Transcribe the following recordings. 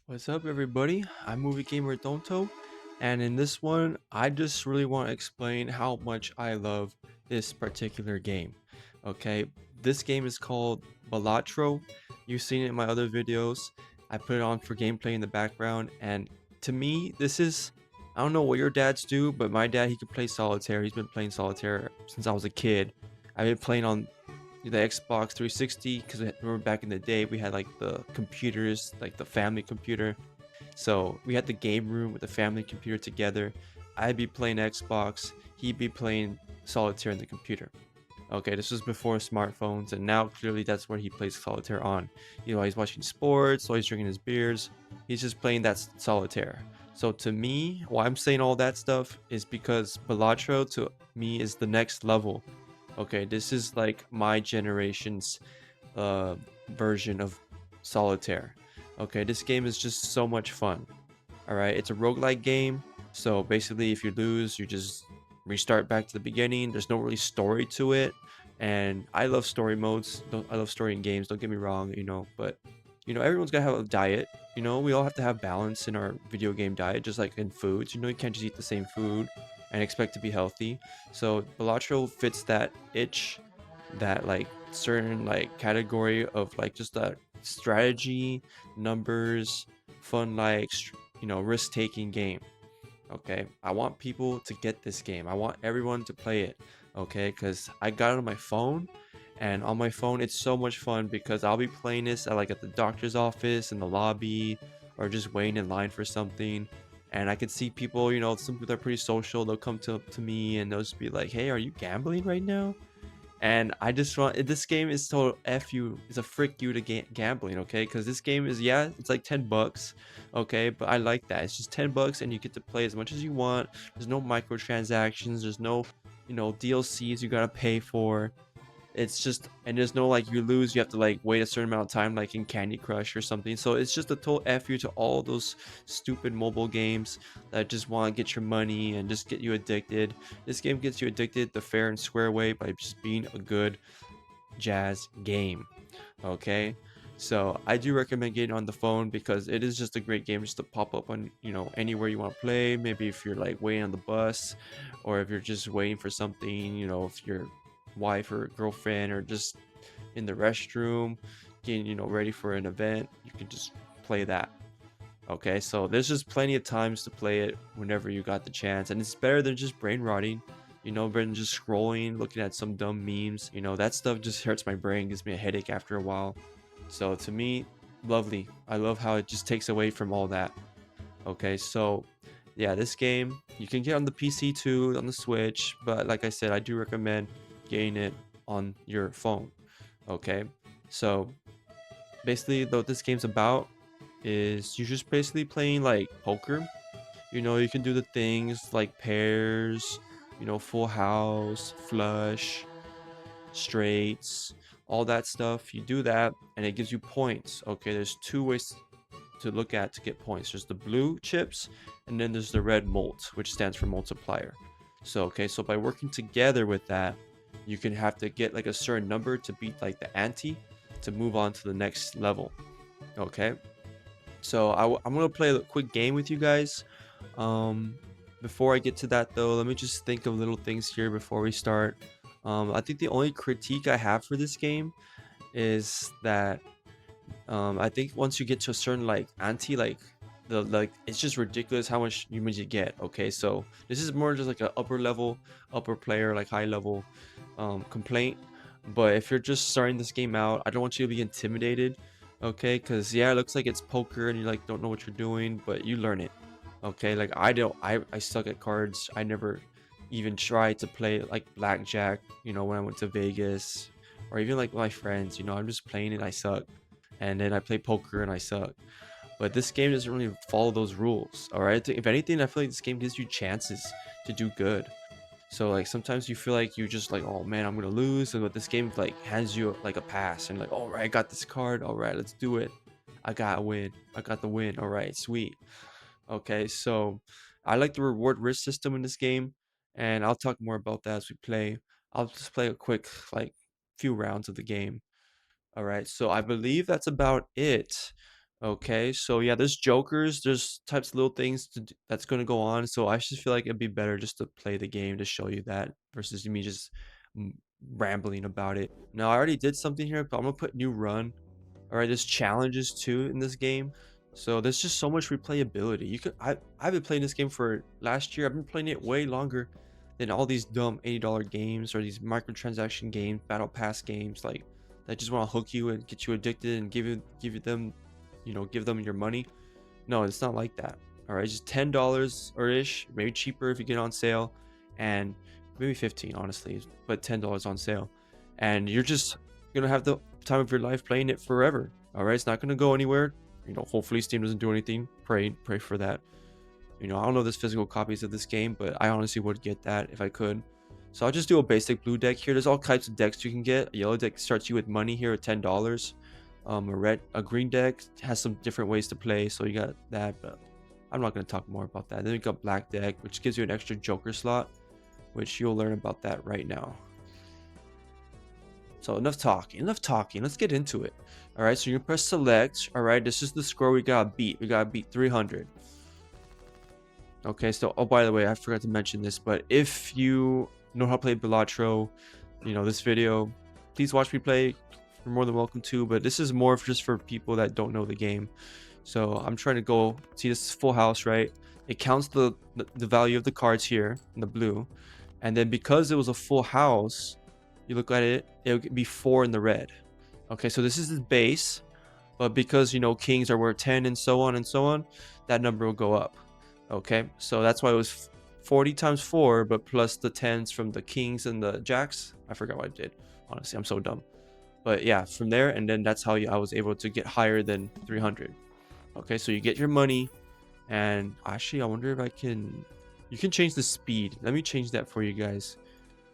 What's up, everybody? I'm Movie Gamer Tonto, and in this one, I just really want to explain how much I love this particular game. Okay, this game is called Balatro. You've seen it in my other videos. I put it on for gameplay in the background, and to me, this is I don't know what your dads do, but my dad he can play solitaire. He's been playing solitaire since I was a kid. I've been playing on the Xbox 360 because remember back in the day we had like the computers, like the family computer. So we had the game room with the family computer together. I'd be playing Xbox, he'd be playing solitaire in the computer. Okay, this was before smartphones, and now clearly that's where he plays solitaire on. He's watching sports, while he's drinking his beers. He's just playing that solitaire. So to me, why I'm saying all that stuff is because Balatro to me is the next level. Okay, this is like my generation's uh, version of solitaire. Okay, this game is just so much fun. All right, it's a roguelike game. So basically, if you lose, you just restart back to the beginning. There's no really story to it. And I love story modes. I love story in games. Don't get me wrong, but everyone's gotta have a diet. We all have to have balance in our video game diet, just like in foods. You can't just eat the same food and expect to be healthy. So Balatro fits that itch, that like certain like category of like just a strategy, numbers, fun like risk-taking game. Okay, I want people to get this game. I want everyone to play it. Okay, because I got it on my phone, and on my phone it's so much fun because I'll be playing this at the doctor's office, in the lobby, or just waiting in line for something. And I could see people, some people are pretty social. They'll come to me and they'll just be like, "Hey, are you gambling right now?" And I just want this game is total f you. It's a frick you to gambling, okay? Because this game is, yeah, it's like $10, okay, but I like that. It's just $10 and you get to play as much as you want. There's no microtransactions. There's no DLCs you gotta pay for. It's just, and there's no like, you lose, you have to like wait a certain amount of time, like in Candy Crush or something. So it's just a total F you to all those stupid mobile games that just want to get your money and just get you addicted. This game gets you addicted the fair and square way by just being a good jazz game. Okay. So I do recommend getting on the phone because it is just a great game just to pop up on, anywhere you want to play. Maybe if you're like waiting on the bus, or if you're just waiting for something, if your wife or girlfriend or just in the restroom getting, ready for an event, you can just play that. Okay, so there's just plenty of times to play it whenever you got the chance, and it's better than just brain rotting, better than just scrolling, looking at some dumb memes. That stuff just hurts my brain, gives me a headache after a while. So to me, lovely. I love how it just takes away from all that. Okay, so yeah, this game you can get on the PC too, on the Switch, but like I said, I do recommend getting it on your phone. Okay, so basically, what this game's about is you're just basically playing like poker. You can do the things like pairs, full house, flush, straights, all that stuff. You do that and it gives you points. Okay, there's two ways to look at to get points. There's the blue chips and then there's the red mult, which stands for multiplier. So, okay, so by working together with that, you can have to get like a certain number to beat like the ante to move on to the next level. Okay, so I'm gonna play a quick game with you guys. Um, Before I get to that though, let me just think of little things here before we start. I think the only critique I have for this game is that I think once you get to a certain like ante, like the like it's just ridiculous how much humans you get. Okay, so this is more just like a upper level, upper player, like high level complaint. But if you're just starting this game out, I don't want you to be intimidated. Okay, because yeah, it looks like it's poker and you like don't know what you're doing, but you learn it. Okay, like I don't, I suck at cards. I never even tried to play like blackjack. When I went to Vegas, or even like my friends. I'm just playing it. I suck, and then I play poker and I suck. But this game doesn't really follow those rules. All right. If anything, I feel like this game gives you chances to do good. So like sometimes you feel like you just like, oh man, I'm gonna lose, but this game like hands you like a pass and like, all right, I got this card. All right, let's do it. I got a win. I got the win. All right, sweet. Okay, so I like the reward risk system in this game, and I'll talk more about that as we play. I'll just play a quick like few rounds of the game. All right, so I believe that's about it. Okay, so yeah, there's jokers, there's types of little things that's gonna go on. So I just feel like it'd be better just to play the game to show you that versus me just mm, rambling about it. Now I already did something here, but I'm gonna put new run. All right, there's challenges too in this game. So there's just so much replayability. I've been playing this game for last year. I've been playing it way longer than all these dumb $80 games or these microtransaction games, battle pass games like that just want to hook you and get you addicted and give you them, give them your money. No, it's not like that. All right, just $10 or ish, maybe cheaper if you get on sale, and maybe 15 honestly, but $10 on sale, and you're just gonna have the time of your life playing it forever. All right, it's not gonna go anywhere. Hopefully Steam doesn't do anything. Pray for that. I don't know if there's physical copies of this game, but I honestly would get that if I could. So I'll just do a basic blue deck here. There's all types of decks you can get. A yellow deck starts you with money here at $10. A green deck has some different ways to play, so you got that, but I'm not going to talk more about that. Then we got black deck, which gives you an extra joker slot, which you'll learn about that right now. So enough talking, let's get into it. All right, so you press select. All right, this is the score we gotta beat. We gotta beat 300. Okay, so, oh, by the way, I forgot to mention this, but if you know how to play Balatro, this video, please watch me play. You're more than welcome to, but this is more just for people that don't know the game. So I'm trying to go, see, this is full house, right? It counts the value of the cards here in the blue. And then because it was a full house, you look at it, it would be 4 in the red. Okay, so this is the base, but because, kings are worth 10 and so on, that number will go up. Okay, so that's why it was 40 times 4, but plus the 10s from the kings and the jacks. I forgot what I did. Honestly, I'm so dumb. But yeah, from there, and then that's how I was able to get higher than 300. Okay, so you get your money, and actually, I wonder if you can change the speed. Let me change that for you guys.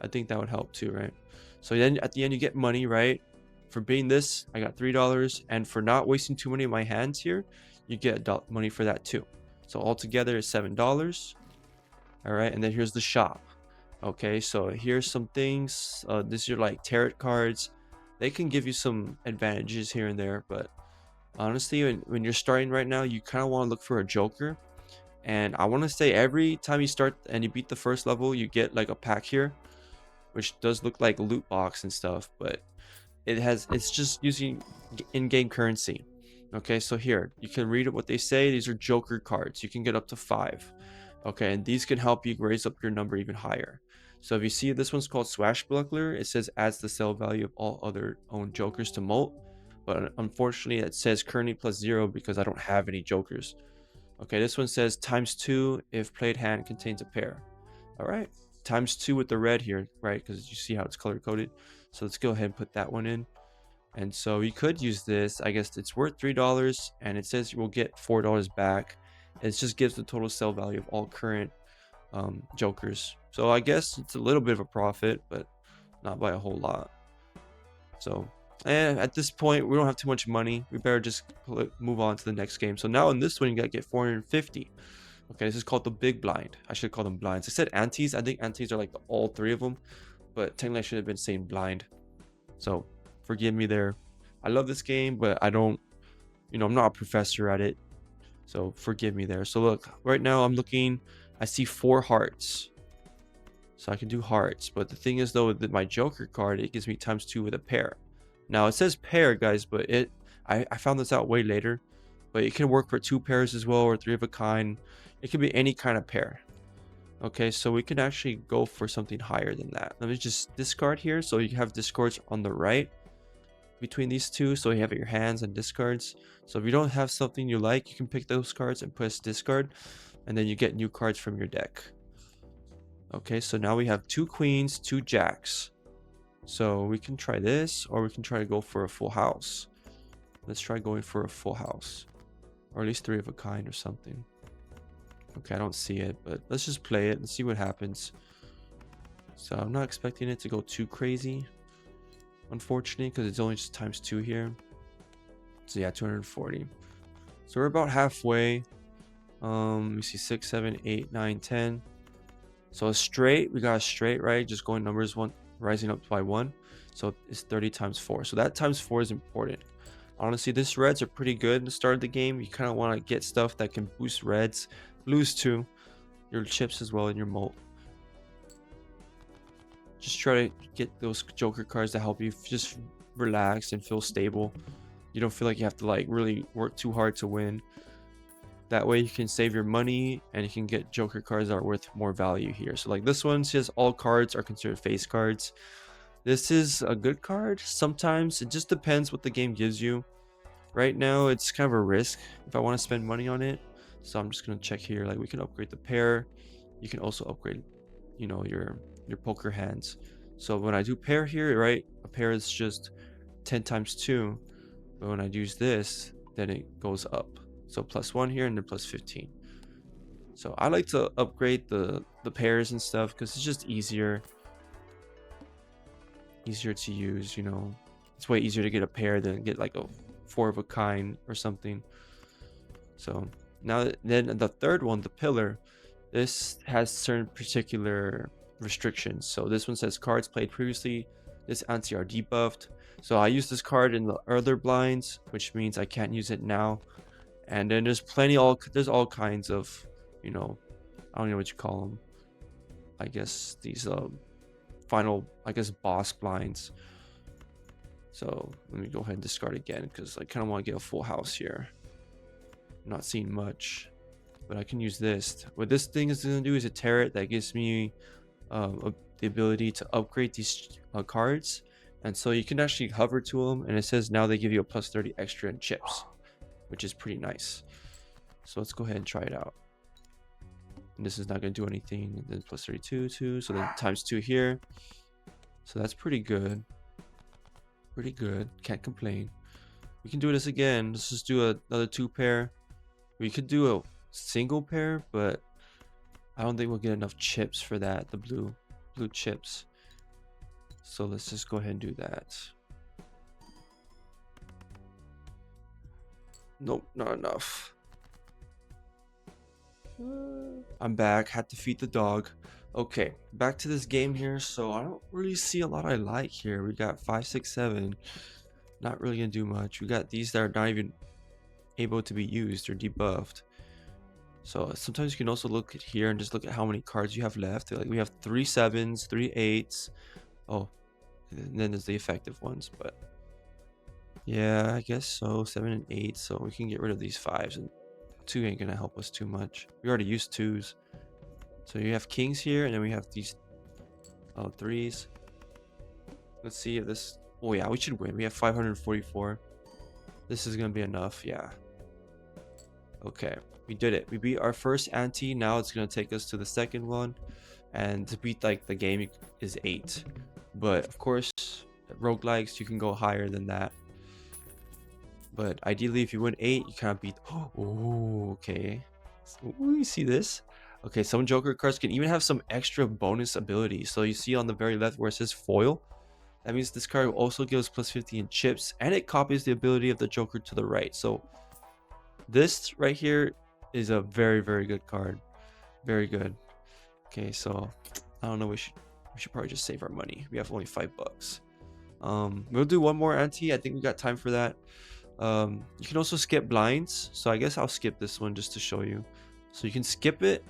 I think that would help too, right? So then at the end, you get money, right? For being this, I got $3, and for not wasting too many of my hands here, you get money for that too. So altogether is $7. All right, and then here's the shop. Okay, so here's some things. These are like tarot cards. They can give you some advantages here and there, but honestly, when you're starting right now, you kind of want to look for a joker. And I want to say every time you start and you beat the first level, you get like a pack here, which does look like a loot box and stuff, but it's just using in-game currency. Okay, so here you can read what they say. These are joker cards. You can get up to 5. Okay, and these can help you raise up your number even higher. So if you see, this one's called Swashbuckler. It says adds the sell value of all other owned jokers to Molt, but unfortunately it says currently +0 because I don't have any jokers. Okay, this one says ×2 if played hand contains a pair. All right, ×2 with the red here, right? Because you see how it's color coded. So let's go ahead and put that one in. And so you could use this. I guess it's worth $3, and it says you will get $4 back. It just gives the total sell value of all current jokers. So I guess it's a little bit of a profit, but not by a whole lot. So, and at this point, we don't have too much money. We better just move on to the next game. So now in this one, you gotta get 450. Okay, this is called the big blind. I should call them blinds. I said antes. I think antes are like all 3 of them, but technically I should have been saying blind. So forgive me there. I love this game, but I don't, I'm not a professor at it. So forgive me there. So look, right now I'm looking, I see 4 hearts. So I can do hearts. But the thing is though, with my joker card, it gives me ×2 with a pair. Now it says pair, guys, but I found this out way later. But it can work for 2 pairs as well, or 3 of a kind. It can be any kind of pair. Okay, so we can actually go for something higher than that. Let me just discard here. So you have discards on the right between these two. So you have your hands and discards. So if you don't have something you like, you can pick those cards and press discard. And then you get new cards from your deck. Okay, so now we have 2 queens, 2 jacks. So we can try this, or we can try to go for a full house. Let's try going for a full house. Or at least 3 of a kind or something. Okay, I don't see it, but let's just play it and see what happens. So I'm not expecting it to go too crazy, unfortunately, because it's only just ×2 here. So yeah, 240. So we're about halfway. Let me see, 6, 7, 8, 9, 10. So a straight, we got a straight, right? Just going numbers 1, rising up by 1. So it's 30 ×4. So that ×4 is important. Honestly, this reds are pretty good at the start of the game. You kind of want to get stuff that can boost reds, blues too, your chips as well, and your mult. Just try to get those joker cards that help you just relax and feel stable. You don't feel like you have to like really work too hard to win. That way you can save your money and you can get joker cards that are worth more value here. So like this one says all cards are considered face cards. This is a good card. Sometimes it just depends what the game gives you. Right now it's kind of a risk if I want to spend money on it. So I'm just going to check here. Like we can upgrade the pair. You can also upgrade, you know, your poker hands. So when I do pair here, right, a pair is just 10 times 2. But when I use this, then it goes up. So +1 here and then +15. So I like to upgrade the pairs and stuff because it's just easier to use, you know. It's way easier to get a pair than get like a 4 of a kind or something. So now then the third one, the pillar, this has certain particular restrictions. So this one says cards played previously, this anti are debuffed. So I use this card in the other blinds, which means I can't use it now. And then there's all kinds of, you know, I don't know what you call them. I guess these final, I guess, boss blinds. So let me go ahead and discard again because I kind of want to get a full house here. I'm not seeing much, but I can use this. What this thing is going to do is a turret that gives me the ability to upgrade these cards. And so you can actually hover to them, and it says now they give you a +30 extra in chips, which is pretty nice. So let's go ahead and try it out. And this is not going to do anything. And then +32, 2. So then ×2 here. So that's pretty good. Pretty good. Can't complain. We can do this again. Let's just do another 2 pair. We could do a single pair, but I don't think we'll get enough chips for that. The blue chips. So let's just go ahead and do that. Nope, not enough. I'm back. Had to feed the dog. Okay, back to this game here. So I don't really see a lot I like here. We got 5, 6, 7. Not really gonna do much. We got these that are not even able to be used or debuffed. So sometimes you can also look at here and just look at how many cards you have left. Like we have 3 7s, 3 8s. Oh, and then there's the effective ones, but yeah, I guess so. 7 and 8. So we can get rid of these 5s, and 2 ain't gonna help us too much. We already used 2s. So you have kings here, and then we have these 3s. Let's see if this. Oh yeah, we should win. We have 544. This is gonna be enough. Yeah. Okay, we did it. We beat our first ante. Now it's gonna take us to the second one, and to beat like the game is 8. But of course, roguelikes you can go higher than that. But ideally, if you win 8, you kind of beat. Oh, okay. Ooh, you see this? Okay, some Joker cards can even have some extra bonus abilities. So you see on the very left where it says foil. That means this card also gives +50 in chips, and it copies the ability of the Joker to the right. So this right here is a very, very good card. Very good. Okay, so I don't know. We should probably just save our money. We have only $5. We'll do one more ante. I think we got time for that. You can also skip blinds. So I guess I'll skip this one just to show you. So you can skip it,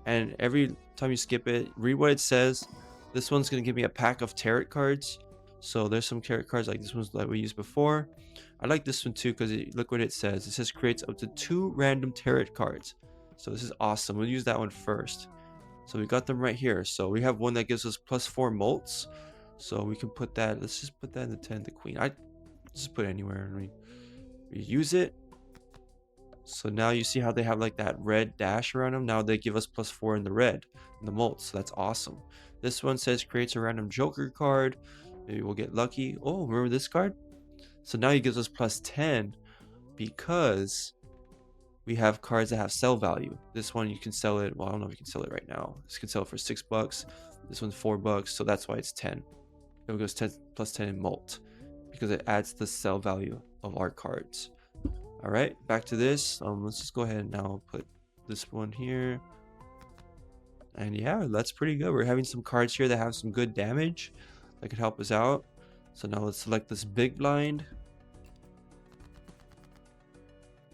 and every time you skip it, read what it says. This one's gonna give me a pack of tarot cards. So there's some tarot cards like this one's that we used before. I like this one too because look what it says. It says creates up to 2 random tarot cards. So this is awesome. We'll use that one first. So we got them right here. So we have one that gives us +4 mults. So we can put that. Let's just put that in the 10, the queen. I just put it anywhere. We use it. So now you see how they have like that red dash around them. Now they give us +4 in the red, in the mults. So that's awesome. This one says creates a random Joker card. Maybe we'll get lucky. Oh, remember this card? So now he gives us +10 because we have cards that have sell value. This one you can sell it. Well, I don't know if you can sell it right now. This can sell it for $6. This one's $4, so that's why it's 10. It goes 10 +10 in mult because it adds the sell value of our cards. All right, back to this. Let's just go ahead and now put this one here. And yeah, that's pretty good. We're having some cards here that have some good damage that could help us out. So now let's select this big blind.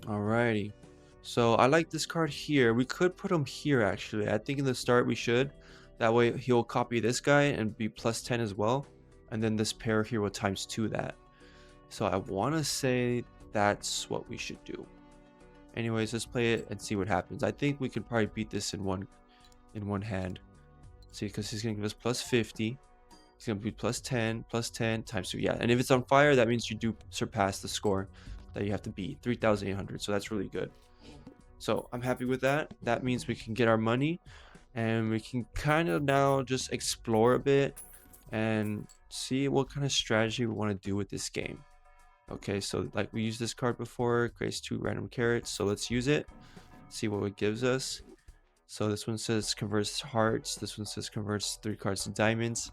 Alrighty. So I like this card here. We could put him here actually. I think in the start we should. That way he'll copy this guy and be plus 10 as well. And then this pair here will times 2 that. So I want to say that's what we should do. Anyways, let's play it and see what happens. I think we could probably beat this in one hand. See, because he's gonna give us plus 50. He's gonna be plus 10 times 2. Yeah, and if it's on fire, that means you do surpass the score that you have to beat, 3,800. So that's really good. So I'm happy with that. That means we can get our money and we can kind of now just explore a bit and see what kind of strategy we want to do with this game. Okay, so like we used this card before, creates 2 random carrots. So let's use it, see what it gives us. So this one says converts hearts. This one says converts 3 cards to diamonds.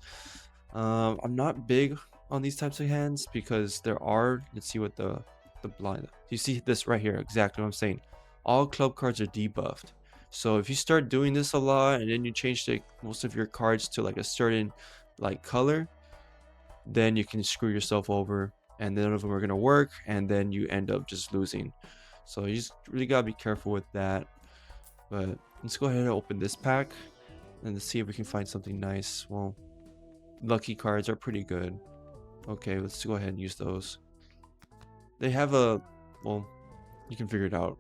I'm not big on these types of hands because there are, let's see what the blind, you see this right here, exactly what I'm saying. All club cards are debuffed. So if you start doing this a lot and then you change most of your cards to like a certain like color, then you can screw yourself over and none of them are going to work and then you end up just losing. So you just really got to be careful with that. But let's go ahead and open this pack and let's see if we can find something nice. Well, lucky cards are pretty good. Okay, let's go ahead and use those. They have a, well, you can figure it out.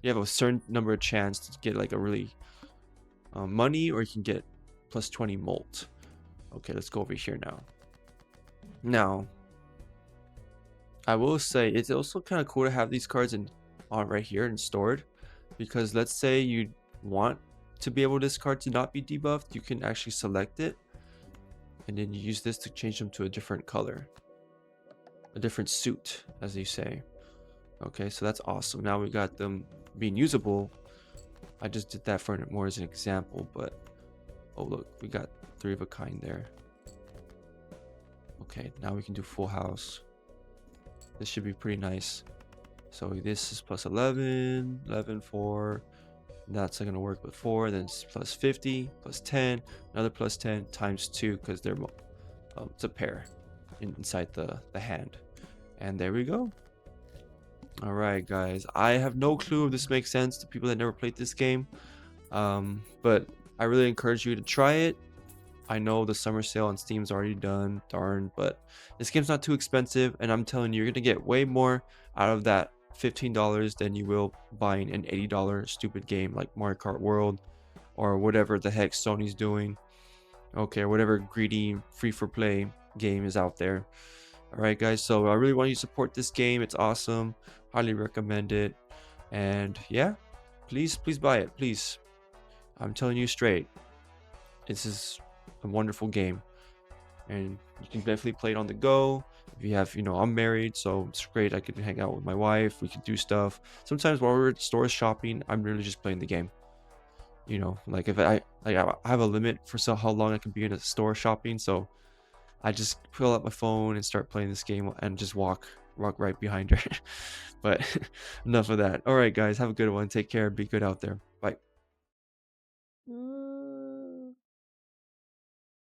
You have a certain number of chance to get like a really money, or you can get plus 20 molt. Okay, let's go over here now. Now, I will say it's also kind of cool to have these cards on right here and stored, because let's say you want to be able this card to not be debuffed, you can actually select it and then you use this to change them to a different color, a different suit, as you say. Okay, so that's awesome. Now we got them being usable. I just did that for more as an example, but oh look, we got 3 of a kind there. Okay, now we can do full house. This should be pretty nice. So this is plus 11, 11, 4. That's not gonna work with 4. Then it's plus 50, plus 10, another plus 10 times 2 because they're it's a pair inside the hand. And there we go. All right, guys. I have no clue if this makes sense to people that never played this game, but I really encourage you to try it. I know the summer sale on Steam's already done, darn, but this game's not too expensive, and I'm telling you, you're gonna get way more out of that $15 than you will buying an $80 stupid game like Mario Kart World or whatever the heck Sony's doing. Okay, or whatever greedy free-for-play game is out there. All right, guys, so I really want you to support this game. It's awesome. Highly recommend it. And yeah, please buy it, please. I'm telling you straight, this is a wonderful game, and you can definitely play it on the go. If you have, I'm married, so it's great. I can hang out with my wife, we can do stuff. Sometimes while we're at stores shopping, I'm really just playing the game. Like if I have a limit for how long I can be in a store shopping, so I just pull out my phone and start playing this game and just walk right behind her. But enough of that. All right, guys, have a good one. Take care. Be good out there. Bye.